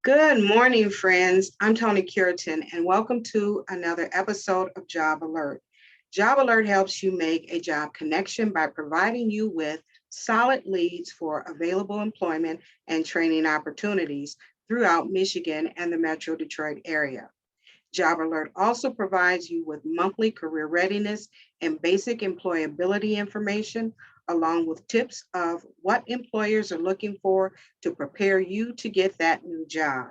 Good morning, friends. I'm Toni Cureton, and welcome to another episode of Job Alert. Job Alert helps you make a job connection by providing you with solid leads for available employment and training opportunities throughout Michigan and the Metro Detroit area. Job Alert also provides you with monthly career readiness and basic employability information, along with tips of what employers are looking for to prepare you to get that new job.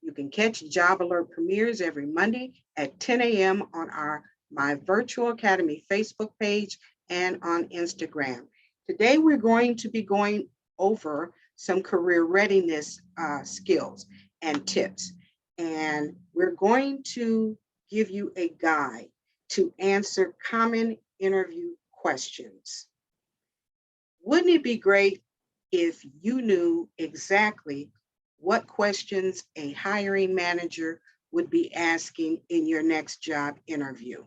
You can catch Job Alert premieres every Monday at 10 a.m. on our My Virtual Academy Facebook page and on Instagram. Today, we're going to be going over some career readiness skills and tips. And we're going to give you a guide to answer common interview questions. Wouldn't it be great if you knew exactly what questions a hiring manager would be asking in your next job interview?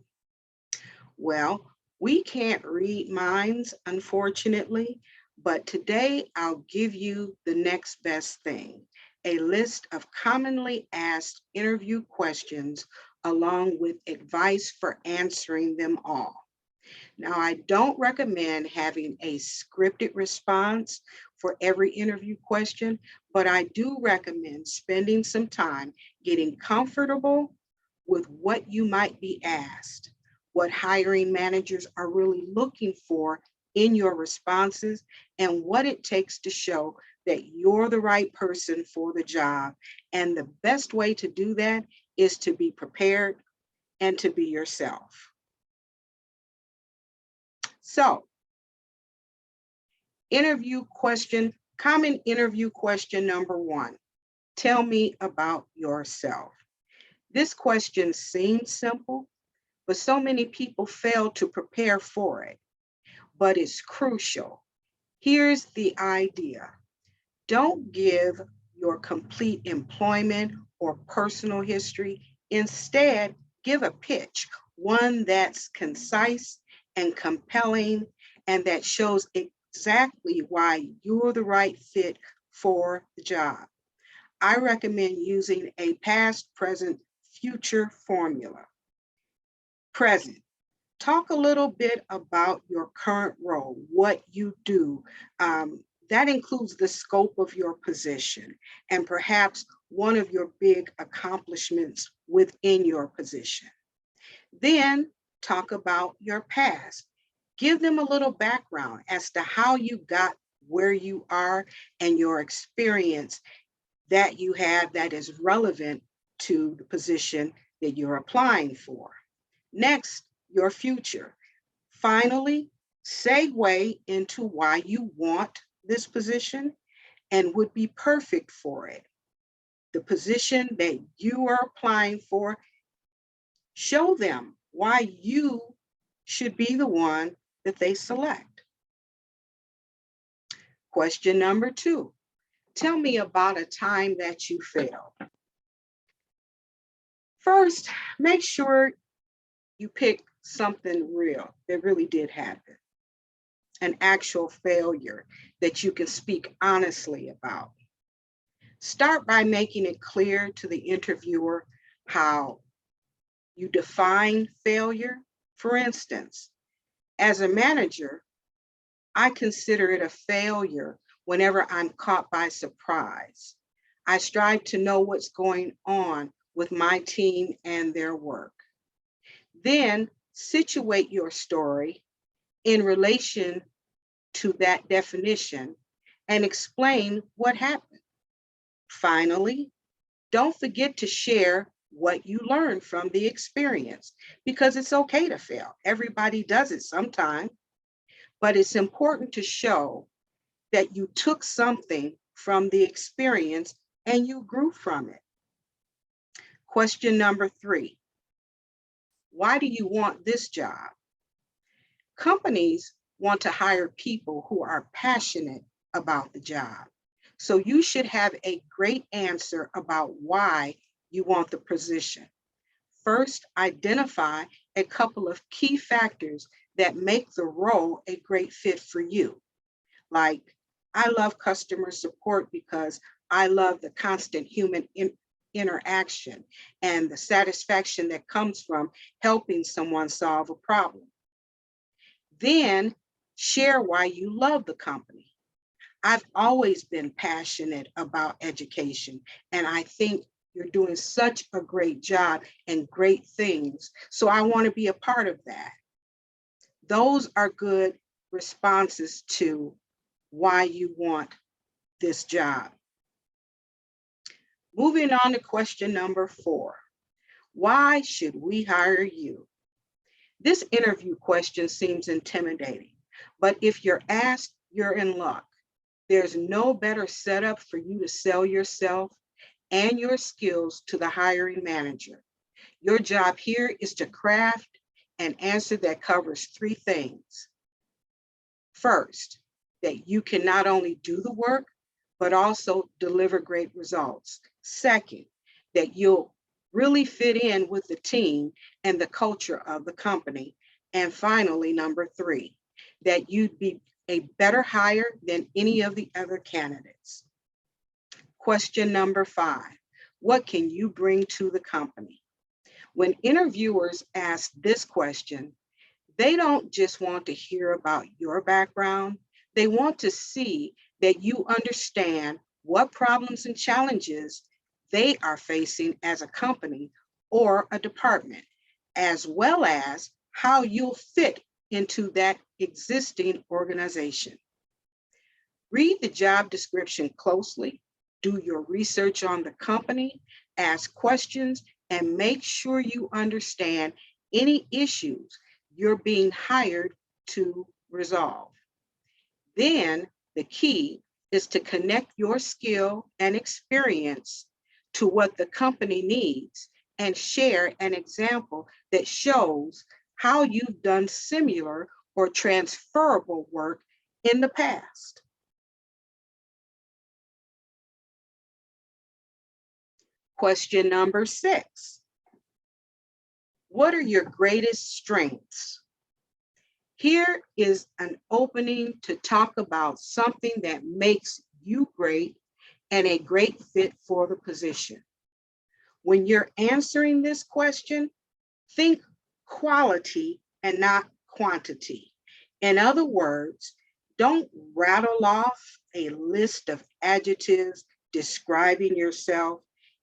Well, we can't read minds, unfortunately, but today I'll give you the next best thing, a list of commonly asked interview questions along with advice for answering them all. Now, I don't recommend having a scripted response for every interview question, but I do recommend spending some time getting comfortable with what you might be asked, what hiring managers are really looking for in your responses, and what it takes to show that you're the right person for the job. And the best way to do that is to be prepared and to be yourself. So, common interview question number one, tell me about yourself. This question seems simple, but so many people fail to prepare for it, but it's crucial. Here's the idea. Don't give your complete employment or personal history. Instead, give a pitch, one that's concise and compelling and that shows exactly why you're the right fit for the job. I recommend using a past, present, future formula. Present. Talk a little bit about your current role, what you do. That includes the scope of your position and perhaps one of your big accomplishments within your position. Then talk about your past. Give them a little background as to how you got where you are and your experience that you have that is relevant to the position that you're applying for. Next, your future. Finally, segue into why you want this position and would be perfect for it. The position that you are applying for, show them why you should be the one that they select. Question number two, tell me about a time that you failed. First, make sure you pick something real that really did happen, an actual failure that you can speak honestly about. Start by making it clear to the interviewer how you define failure. For instance, as a manager, I consider it a failure whenever I'm caught by surprise. I strive to know what's going on with my team and their work. Then situate your story in relation to that definition and explain what happened. Finally, don't forget to share what you learned from the experience because it's okay to fail. Everybody does it sometime, but it's important to show that you took something from the experience and you grew from it. Question number three, why do you want this job? Companies want to hire people who are passionate about the job. So you should have a great answer about why you want the position. First, identify a couple of key factors that make the role a great fit for you. Like, I love customer support because I love the constant human interaction and the satisfaction that comes from helping someone solve a problem. Then share why you love the company. I've always been passionate about education, and I think you're doing such a great job and great things. So I want to be a part of that. Those are good responses to why you want this job. Moving on to question number 4. Why should we hire you? This interview question seems intimidating, but if you're asked, you're in luck. There's no better setup for you to sell yourself and your skills to the hiring manager. Your job here is to craft an answer that covers 3 things. First, that you can not only do the work, but also deliver great results. Second, that you'll really fit in with the team and the culture of the company. And finally, number 3, that you'd be a better hire than any of the other candidates. Question number 5, what can you bring to the company? When interviewers ask this question, they don't just want to hear about your background. They want to see that you understand what problems and challenges they are facing as a company or a department, as well as how you'll fit into that existing organization. Read the job description closely, do your research on the company, ask questions, and make sure you understand any issues you're being hired to resolve. Then the key is to connect your skill and experience to what the company needs and share an example that shows how you've done similar or transferable work in the past. Question number 6. What are your greatest strengths? Here is an opening to talk about something that makes you great and a great fit for the position. When you're answering this question, think quality and not quantity. In other words, don't rattle off a list of adjectives describing yourself.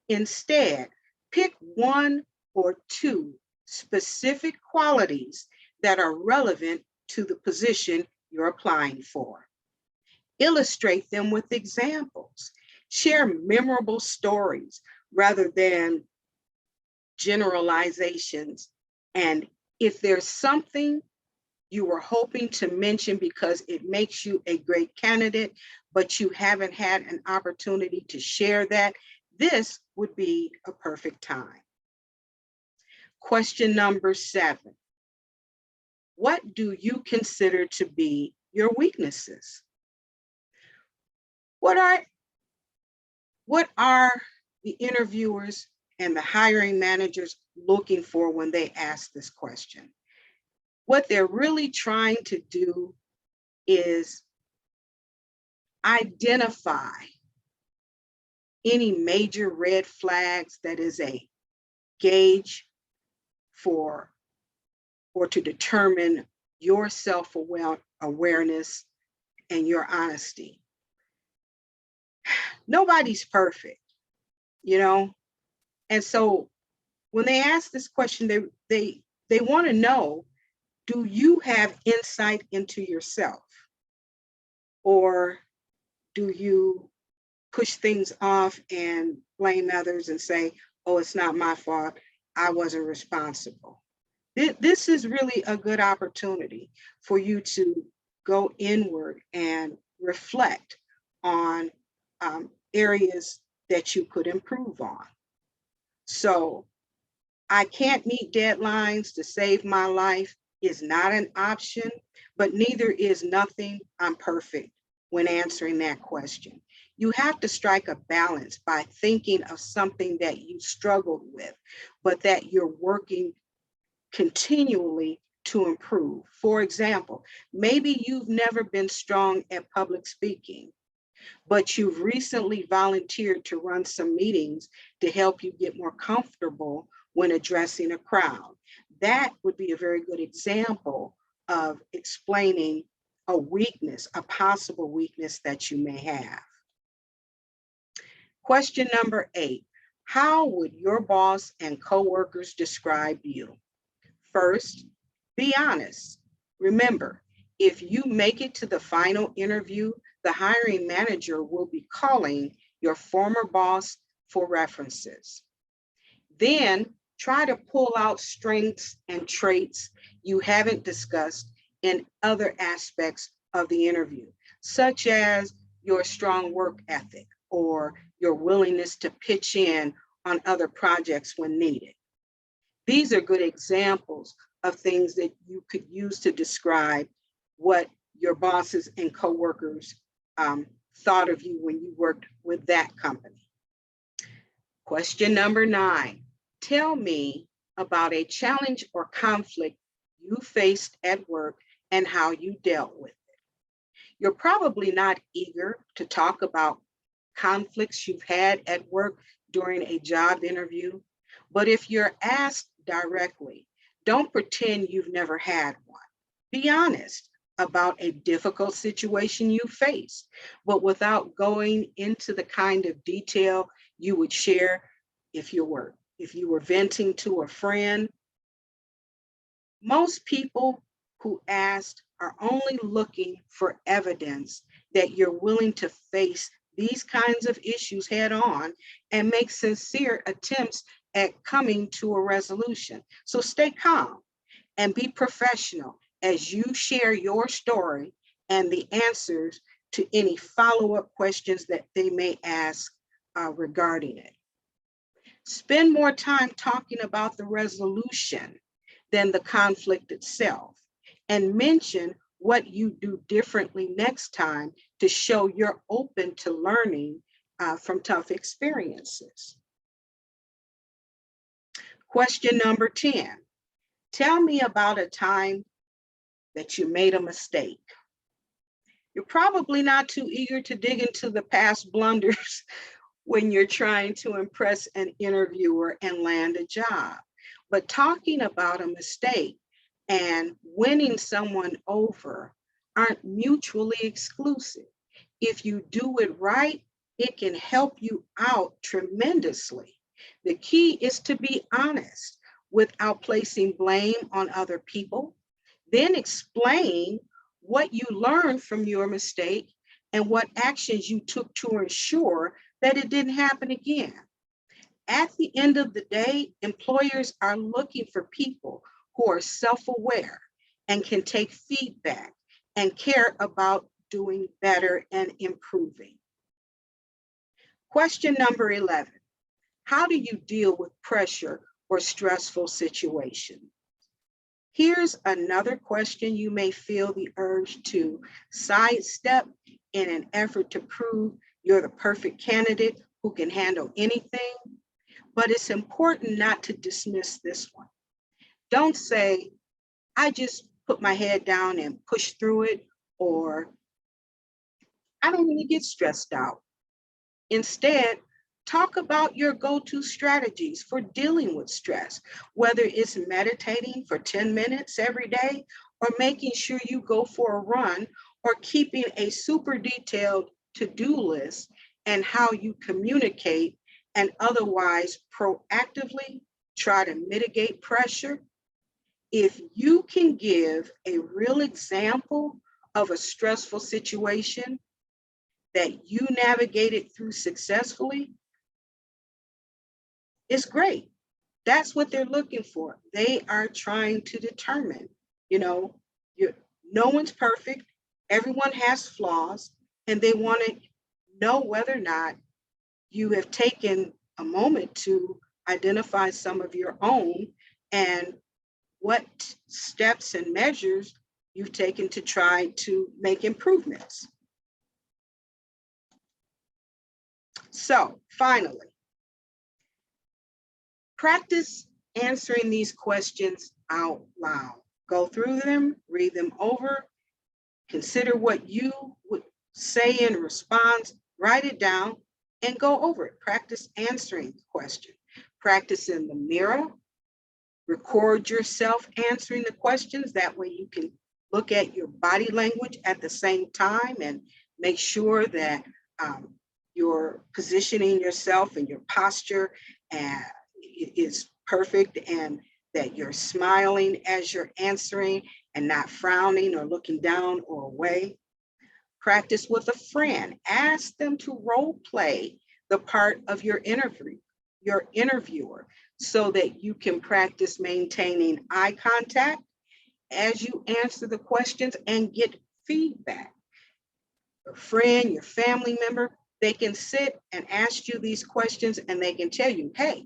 Instead, pick 1 or 2 specific qualities that are relevant to the position you're applying for. Illustrate them with examples. Share memorable stories rather than generalizations. And if there's something you were hoping to mention because it makes you a great candidate, but you haven't had an opportunity to share that, this would be a perfect time. Question number 7. What do you consider to be your weaknesses? What are the interviewers and the hiring managers looking for when they ask this question? What they're really trying to do is identify any major red flags that is a gauge for or to determine your self-awareness and your honesty. Nobody's perfect, you know? And so when they ask this question, they want to know, do you have insight into yourself? Or do you push things off and blame others and say, oh, it's not my fault, I wasn't responsible? This is really a good opportunity for you to go inward and reflect on areas that you could improve on. So I can't meet deadlines to save my life is not an option, but neither is nothing, I'm perfect when answering that question. You have to strike a balance by thinking of something that you struggled with, but that you're working continually to improve. For example, maybe you've never been strong at public speaking. but you've recently volunteered to run some meetings to help you get more comfortable when addressing a crowd. That would be a very good example of explaining a weakness, a possible weakness that you may have. Question number 8, how would your boss and coworkers describe you? First, be honest. Remember, if you make it to the final interview, the hiring manager will be calling your former boss for references. Then try to pull out strengths and traits you haven't discussed in other aspects of the interview, such as your strong work ethic or your willingness to pitch in on other projects when needed. These are good examples of things that you could use to describe what your bosses and coworkers thought of you when you worked with that company. Question number 9, tell me about a challenge or conflict you faced at work and how you dealt with it. You're probably not eager to talk about conflicts you've had at work during a job interview, but if you're asked directly, don't pretend you've never had one. Be honest about a difficult situation you faced, but without going into the kind of detail you would share if you were venting to a friend. Most people who asked are only looking for evidence that you're willing to face these kinds of issues head on and make sincere attempts at coming to a resolution. So stay calm and be professional as you share your story and the answers to any follow-up questions that they may ask regarding it. Spend more time talking about the resolution than the conflict itself, and mention what you do differently next time to show you're open to learning from tough experiences. Question number 10, tell me about a time that you made a mistake. You're probably not too eager to dig into the past blunders when you're trying to impress an interviewer and land a job. But talking about a mistake and winning someone over aren't mutually exclusive. If you do it right, it can help you out tremendously. The key is to be honest without placing blame on other people. Then explain what you learned from your mistake and what actions you took to ensure that it didn't happen again. At the end of the day, employers are looking for people who are self-aware and can take feedback and care about doing better and improving. Question number 11, how do you deal with pressure or stressful situations? Here's another question you may feel the urge to sidestep in an effort to prove you're the perfect candidate who can handle anything, but it's important not to dismiss this one. Don't say, I just put my head down and push through it, or I don't really get stressed out. Instead, talk about your go-to strategies for dealing with stress, whether it's meditating for 10 minutes every day, or making sure you go for a run, or keeping a super detailed to-do list, and how you communicate and otherwise proactively try to mitigate pressure. If you can give a real example of a stressful situation that you navigated through successfully, it's great. That's what they're looking for. They are trying to determine, no one's perfect, everyone has flaws, and they want to know whether or not you have taken a moment to identify some of your own and what steps and measures you've taken to try to make improvements. So finally, practice answering these questions out loud. Go through them, read them over, consider what you would say in response, write it down and go over it. Practice answering the question. Practice in the mirror. Record yourself answering the questions. That way you can look at your body language at the same time and make sure that you're positioning yourself and your posture is perfect, and that you're smiling as you're answering and not frowning or looking down or away. Practice with a friend. Ask them to role play the part of your interviewer, so that you can practice maintaining eye contact as you answer the questions and get feedback. Your friend, your family member, they can sit and ask you these questions and they can tell you, hey,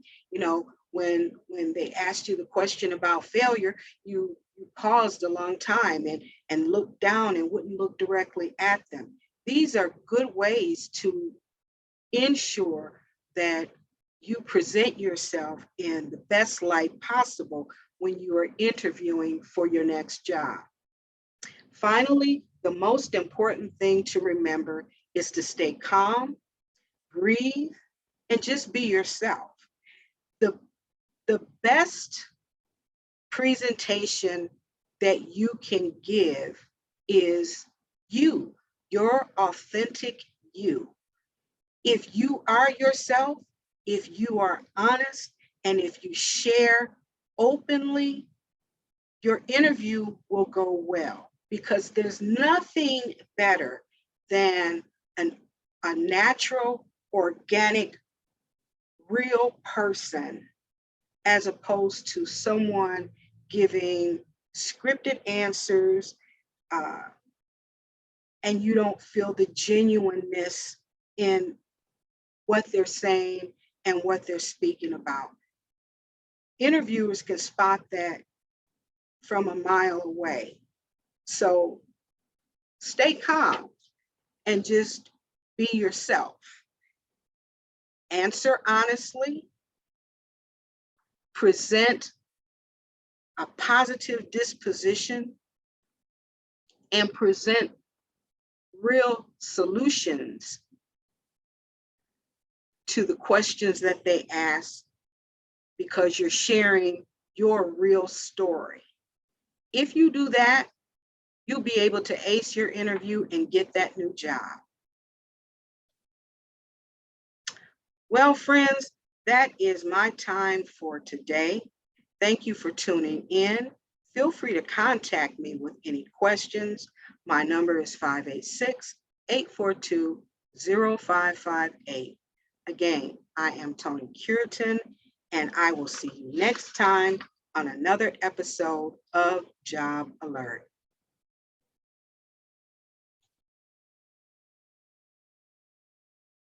when they asked you the question about failure, you paused a long time and looked down and wouldn't look directly at them. These are good ways to ensure that you present yourself in the best light possible when you are interviewing for your next job. Finally, the most important thing to remember is to stay calm, breathe, and just be yourself. The best presentation that you can give is you, your authentic you. If you are yourself, if you are honest, and if you share openly, your interview will go well, because there's nothing better than a natural, organic, real person, as opposed to someone giving scripted answers, and you don't feel the genuineness in what they're saying and what they're speaking about. Interviewers can spot that from a mile away. So stay calm and just be yourself. Answer honestly, present a positive disposition, and present real solutions to the questions that they ask, because you're sharing your real story. If you do that, you'll be able to ace your interview and get that new job. Well, friends, that is my time for today. Thank you for tuning in. Feel free to contact me with any questions. My number is 586-842-0558. Again, I am Toni Cureton, and I will see you next time on another episode of Job Alert.